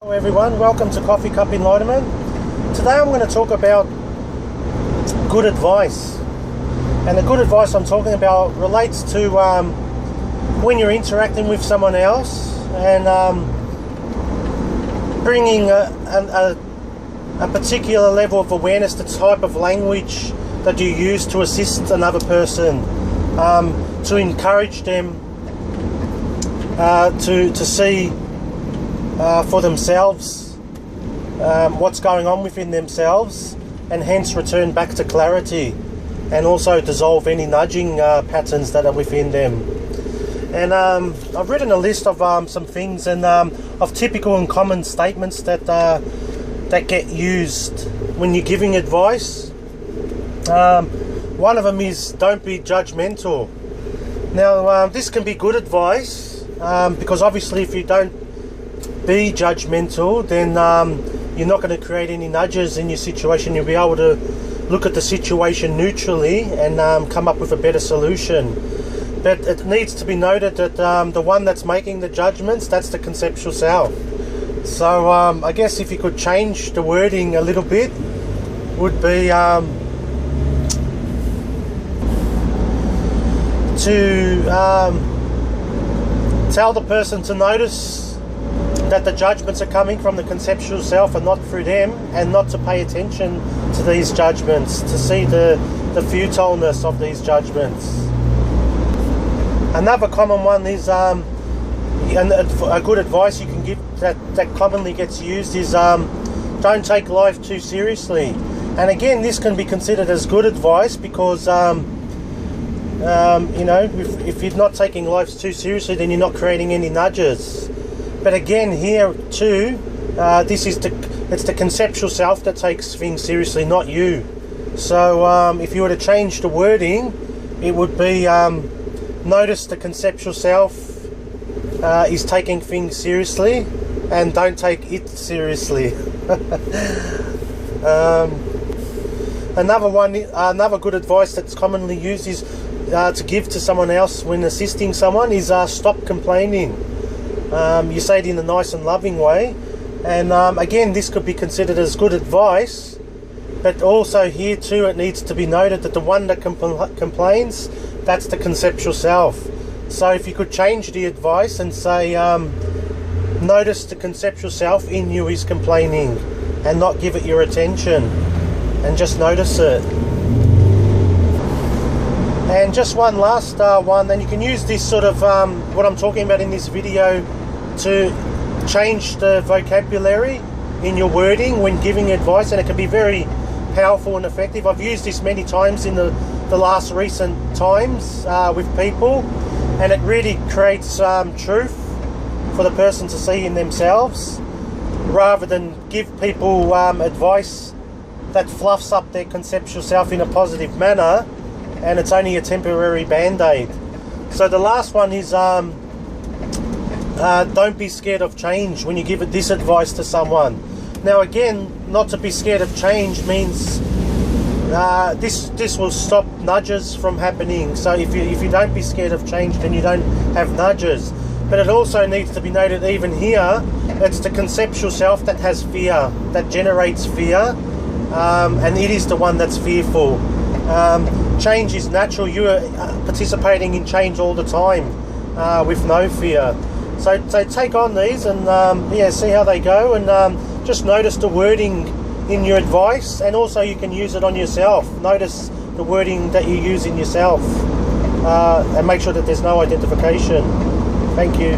Hello everyone, welcome to Coffee Cup Enlightenment. Today I'm going to talk about good advice. And the good advice I'm talking about relates to when you're interacting with someone else and bringing a particular level of awareness, the type of language that you use to assist another person, to encourage them to see for themselves what's going on within themselves, and hence return back to clarity, and also dissolve any nudging patterns that are within them. And I've written a list of some things and of typical and common statements that get used when you're giving advice. One of them is, don't be judgmental. Now this can be good advice because obviously if you don't be judgmental, then you're not going to create any nudges in your situation. You'll be able to look at the situation neutrally and come up with a better solution. But it needs to be noted that the one that's making the judgments, that's the conceptual self. So I guess if you could change the wording a little bit, would be to tell the person to notice that the judgments are coming from the conceptual self and not through them, and not to pay attention to these judgments, to see the futileness of these judgments. Another common one is, and a good advice you can give that commonly gets used is, don't take life too seriously. And again, this can be considered as good advice because if you're not taking life too seriously, then you're not creating any nudges. But again, here too, it's the conceptual self that takes things seriously, not you. So if you were to change the wording, it would be, notice the conceptual self is taking things seriously, and don't take it seriously. Another good advice that's commonly used is to give to someone else when assisting someone is stop complaining. You say it in a nice and loving way, and again, this could be considered as good advice, but also here too it needs to be noted that the one that complains, that's the conceptual self. So if you could change the advice and say, notice the conceptual self in you is complaining, and not give it your attention, and just notice it. And just one last one, and you can use this sort of what I'm talking about in this video to change the vocabulary in your wording when giving advice, and it can be very powerful and effective. I've used this many times in the last recent times with people, and it really creates truth for the person to see in themselves, rather than give people advice that fluffs up their conceptual self in a positive manner, and it's only a temporary band-aid. So the last one is, don't be scared of change when you give this advice to someone. Now again, not to be scared of change means this will stop nudges from happening. So if you don't be scared of change, then you don't have nudges. But it also needs to be noted, even here, it's the conceptual self that has fear, that generates fear, and it is the one that's fearful. Change is natural. You are participating in change all the time with no fear. So take on these and see how they go, and just notice the wording in your advice, and also you can use it on yourself. Notice the wording that you use in yourself, and make sure that there's no identification. Thank you.